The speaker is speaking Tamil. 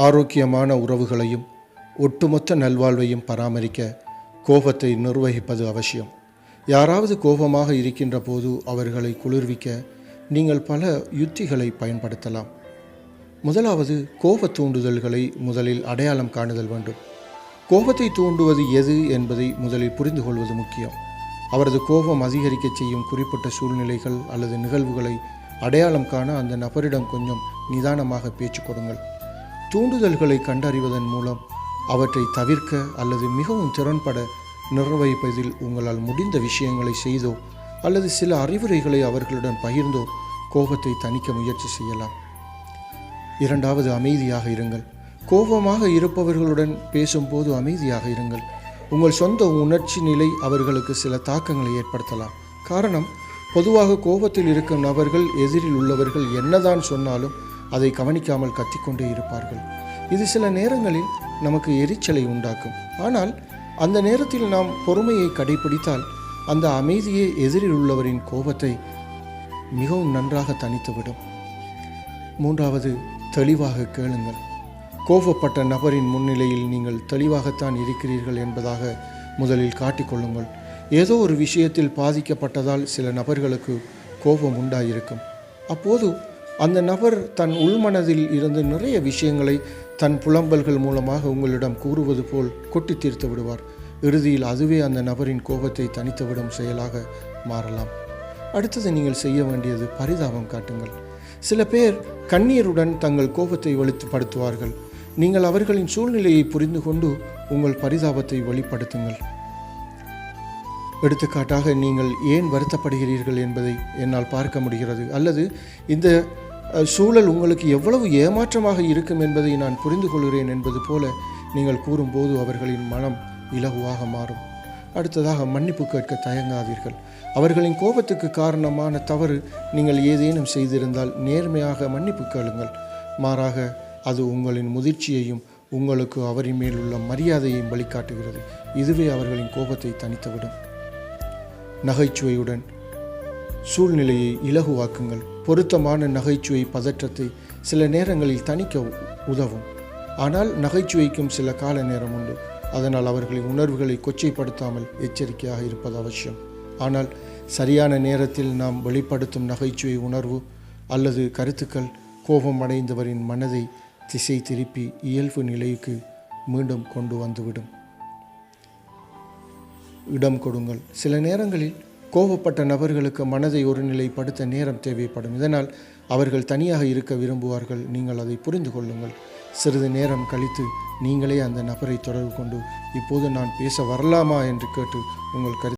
ஆரோக்கியமான உறவுகளையும் ஒட்டுமொத்த நல்வாழ்வையும் பராமரிக்க கோபத்தை நிர்வகிப்பது அவசியம். யாராவது கோபமாக இருக்கின்ற போது அவர்களை குளிர்விக்க நீங்கள் பல யுத்திகளை பயன்படுத்தலாம். முதலாவது, கோப தூண்டுதல்களை முதலில் அடையாளம் காணுதல் வேண்டும். கோபத்தை தூண்டுவது எது என்பதை முதலில் புரிந்து கொள்வது முக்கியம். அவரது கோபம் அதிகரிக்க செய்யும் குறிப்பிட்ட சூழ்நிலைகள் அல்லது நிகழ்வுகளை அடையாளம் காண அந்த நபரிடம் கொஞ்சம் நிதானமாக பேச்சு கொடுங்கள். தூண்டுதல்களை கண்டறிவதன் மூலம் அவற்றை தவிர்க்க அல்லது மிகவும் திறன்பட நிர்வகிப்பதில் உங்களால் முடிந்த விஷயங்களை செய்தோ அல்லது சில அறிவுரைகளை அவர்களுடன் பகிர்ந்தோ கோபத்தை தணிக்க முயற்சி செய்யலாம். இரண்டாவது, அமைதியாக இருங்கள். கோபமாக இருப்பவர்களுடன் பேசும்போது அமைதியாக இருங்கள். உங்கள் சொந்த உணர்ச்சி நிலை அவர்களுக்கு சில தாக்கங்களை ஏற்படுத்தலாம். காரணம், பொதுவாக கோபத்தில் இருக்கும் நபர்கள் எதிரில் உள்ளவர்கள் என்னதான் சொன்னாலும் அதை கவனிக்காமல் கத்திக்கொண்டே இருப்பார்கள். இது சில நேரங்களில் நமக்கு எரிச்சலை உண்டாக்கும். ஆனால் அந்த நேரத்தில் நாம் பொறுமையை கடைபிடித்தால் அந்த அமைதியே எதிரில் உள்ளவரின் கோபத்தை மிகவும் நன்றாக தணித்துவிடும். மூன்றாவது, தெளிவாக கேளுங்கள். கோபப்பட்ட நபரின் முன்னிலையில் நீங்கள் தெளிவாகத்தான் இருக்கிறீர்கள் என்பதாக முதலில் காட்டிக்கொள்ளுங்கள். ஏதோ ஒரு விஷயத்தில் பாதிக்கப்பட்டதால் சில நபர்களுக்கு கோபம் உண்டாயிருக்கும். அப்போது அந்த நபர் தன் உள்மனதில் இருந்து நிறைய விஷயங்களை தன் புலம்பல்கள் மூலமாக உங்களிடம் கூறுவது போல் கொட்டி தீர்த்து விடுவார். இறுதியில் அதுவே அந்த நபரின் கோபத்தை தணித்துவிடும் செயலாக மாறலாம். அடுத்தது, நீங்கள் செய்ய வேண்டியது பரிதாபம் காட்டுங்கள். சில பேர் கண்ணீருடன் தங்கள் கோபத்தை வெளிப்படுத்துவார்கள். நீங்கள் அவர்களின் சூழ்நிலையை புரிந்து கொண்டு உங்கள் பரிதாபத்தை வெளிப்படுத்துங்கள். எடுத்துக்காட்டாக, நீங்கள் ஏன் வருத்தப்படுகிறீர்கள் என்பதை என்னால் பார்க்க முடிகிறது, அல்லது இந்த சூழல் உங்களுக்கு எவ்வளவு ஏமாற்றமாக இருக்கும் என்பதை நான் புரிந்து கொள்கிறேன் என்பது போல நீங்கள் கூறும்போது அவர்களின் மனம் இலகுவாக மாறும். அடுத்ததாக, மன்னிப்பு கேட்க தயங்காதீர்கள். அவர்களின் கோபத்துக்கு காரணமான தவறு நீங்கள் ஏதேனும் செய்திருந்தால் நேர்மையாக மன்னிப்பு கேளுங்கள். மாறாக அது உங்களின் முதிர்ச்சியையும் உங்களுக்கு அவரின் மேல் உள்ள மரியாதையையும் வழிகாட்டுகிறது. இதுவே அவர்களின் கோபத்தை தணித்துவிடும். நகைச்சுவையுடன் சூழ்நிலையை இலகுவாக்குங்கள். பொருத்தமான நகைச்சுவை பதற்றத்தை சில நேரங்களில் தணிக்க உதவும். ஆனால் நகைச்சுவைக்கும் சில கால நேரம் உண்டு. அதனால் அவர்களின் உணர்வுகளை கொச்சைப்படுத்தாமல் எச்சரிக்கையாக இருப்பது அவசியம். ஆனால் சரியான நேரத்தில் நாம் வெளிப்படுத்தும் நகைச்சுவை உணர்வு அல்லது கருத்துக்கள் கோபம் அடைந்தவரின் மனதை திசை திருப்பி இயல்பு நிலைக்கு மீண்டும் கொண்டு வந்துவிடும். இடம் கொடுங்கள். சில நேரங்களில் கோபப்பட்ட நபர்களுக்கு மனதை ஒருநிலைப்படுத்த நேரம் தேவைப்படும். இதனால் அவர்கள் தனியாக இருக்க விரும்புவார்கள். நீங்கள் அதை புரிந்து கொள்ளுங்கள். சிறிது நேரம் கழித்து நீங்களே அந்த நபரை தொடர்பு கொண்டு, இப்போது நான் பேச வரலாமா என்று கேட்டு உங்கள் கருத்து